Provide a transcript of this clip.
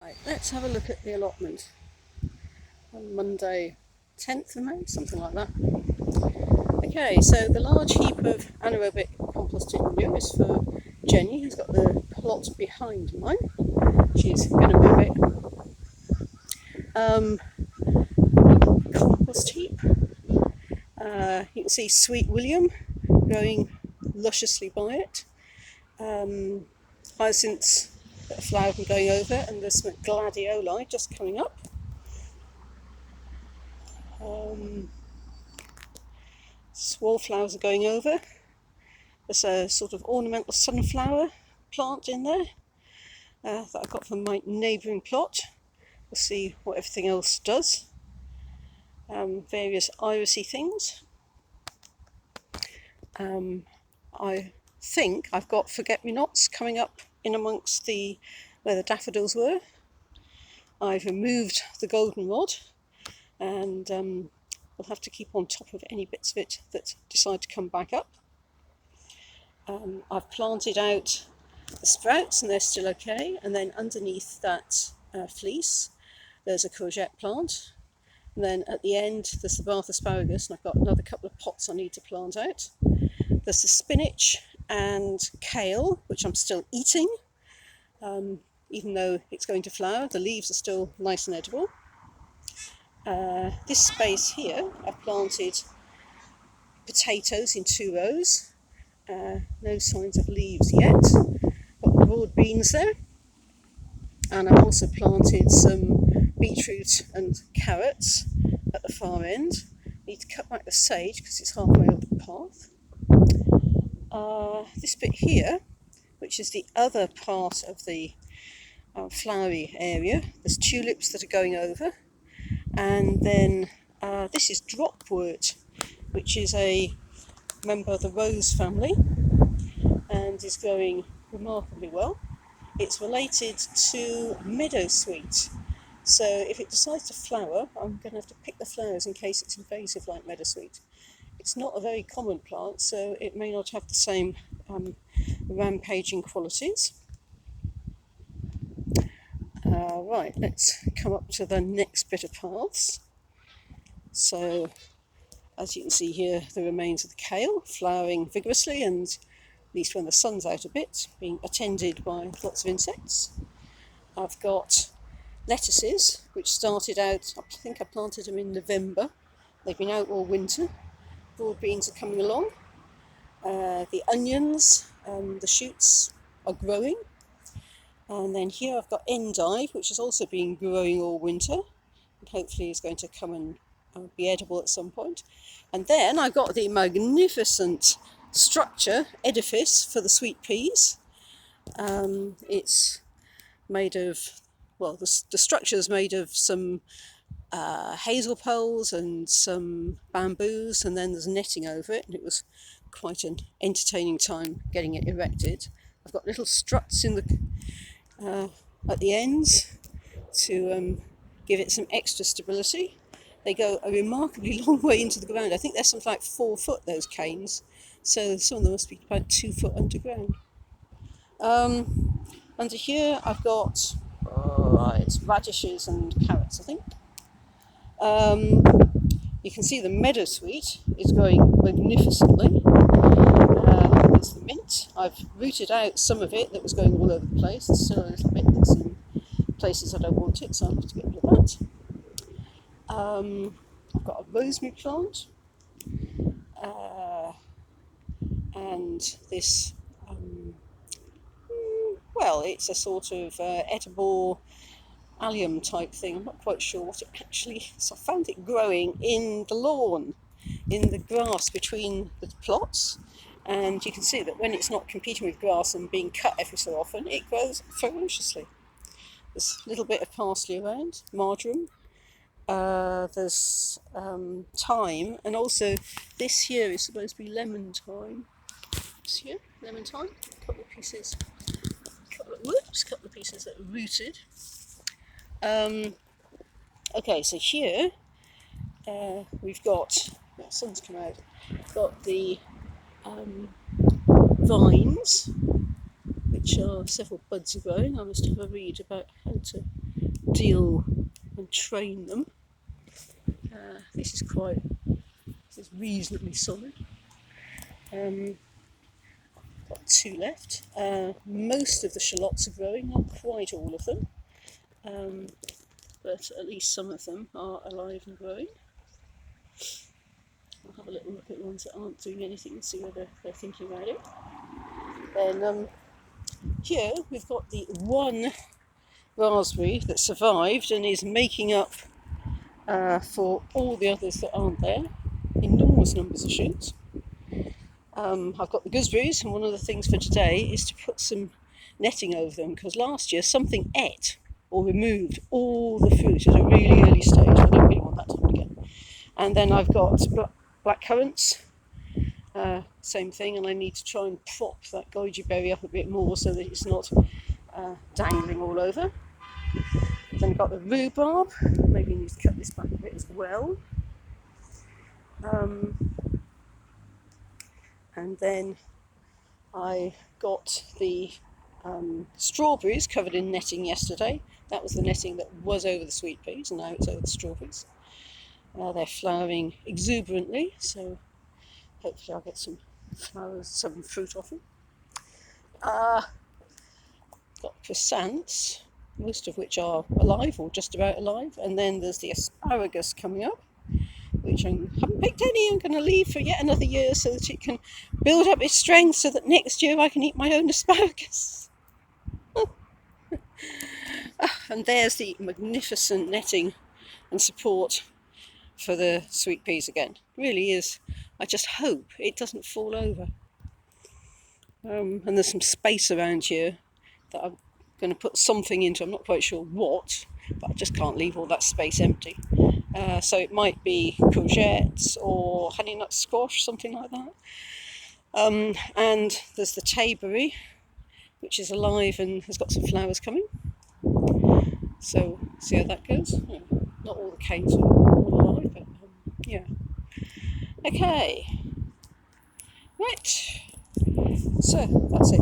Right, let's have a look at the allotment on Monday 10th of May, something like that. Okay, so the large heap of anaerobic composted manure is for Jenny, who's got the plot behind mine. She's going to move it. Compost heap. You can see Sweet William growing lusciously by it. Hyacinths that are flowering and going over, and there's some gladioli just coming up. Wallflowers are going over. There's a sort of ornamental sunflower plant in there that I got from my neighbouring plot. We'll see what everything else does. Various irisy things. I think I've got forget-me-nots coming up in amongst where the daffodils were. I've removed the goldenrod, and we'll have to keep on top of any bits of it that decide to come back up. I've planted out the sprouts and they're still okay, and then underneath that fleece there's a courgette plant, and then at the end there's the Bath asparagus, and I've got another couple of pots I need to plant out. There's the spinach and kale, which I'm still eating, even though it's going to flower. The leaves are still nice and edible. This space here I've planted potatoes in 2 rows. No signs of leaves yet. Got the broad beans there, and I've also planted some beetroot and carrots at the far end. Need to cut back the sage because it's halfway up the path. This bit here, which is the other part of the flowery area, there's tulips that are going over, and then this is Dropwort, which is a member of the rose family and is growing remarkably well. It's related to meadowsweet, so if it decides to flower, I'm going to have to pick the flowers in case it's invasive like meadowsweet. It's not a very common plant, so it may not have the same rampaging qualities. Right, let's come up to the next bit of paths. So, as you can see here, the remains of the kale flowering vigorously, and at least when the sun's out a bit, being attended by lots of insects. I've got lettuces, which started out, I think I planted them in November. They've been out all winter. Broad beans are coming along. The onions, the shoots are growing. And then here I've got endive, which has also been growing all winter, and hopefully is going to come and be edible at some point. And then I've got the magnificent structure edifice for the sweet peas. It's made of, well, the structure is made of some hazel poles and some bamboos, and then there's netting over it, and it was quite an entertaining time getting it erected. I've got little struts in at the ends to give it some extra stability. They go a remarkably long way into the ground. I think they're something like 4 foot, those canes, so some of them must be about 2 foot underground. Under here I've got it's radishes and carrots, I think. You can see the meadowsweet is growing magnificently. There's the mint. I've rooted out some of it that was going all over the place. There's still a little bit that's in places I don't want it, so I'll have to get rid of that. I've got a rosemary plant, and this, well, it's a sort of edible allium type thing. I'm not quite sure what it actually is. So I found it growing in the lawn, in the grass between the plots, and you can see that when it's not competing with grass and being cut every so often, it grows ferociously. There's a little bit of parsley around, marjoram, there's thyme, and also this here is supposed to be lemon thyme. This here, lemon thyme, a couple of pieces that are rooted. Okay, so here we've got, the sun's come out, got the vines, which are several buds are growing. I must have a read about how to deal and train them. This is reasonably solid. Got 2 left. Most of the shallots are growing, not quite all of them, but at least some of them are alive and growing. I'll have a little look at ones that aren't doing anything and see whether they're thinking about it. Then here we've got the one raspberry that survived and is making up for all the others that aren't there. Enormous numbers of shoots. I've got the gooseberries, and one of the things for today is to put some netting over them, because last year something ate or removed all the fruit at a really early stage. I don't really want that to happen again. And then I've got black currants, same thing, and I need to try and prop that goji berry up a bit more so that it's not dangling all over. Then I've got the rhubarb, maybe I need to cut this back a bit as well. And then I got the strawberries covered in netting yesterday. That was the netting that was over the sweet peas, and now it's over the strawberries. They're flowering exuberantly, so hopefully I'll get some flowers, some fruit off them. Got croissants, most of which are alive or just about alive, and then there's the asparagus coming up, which I haven't picked any. I'm going to leave for yet another year so that it can build up its strength so that next year I can eat my own asparagus. And there's the magnificent netting and support for the sweet peas again. It really is. I just hope it doesn't fall over. And there's some space around here that I'm going to put something into. I'm not quite sure what, but I just can't leave all that space empty. So it might be courgettes or honey nut squash, something like that. And there's the tayberry, which is alive and has got some flowers coming. So see how that goes. Yeah, not all the canes are all alive, but yeah. Okay. Right. So that's it.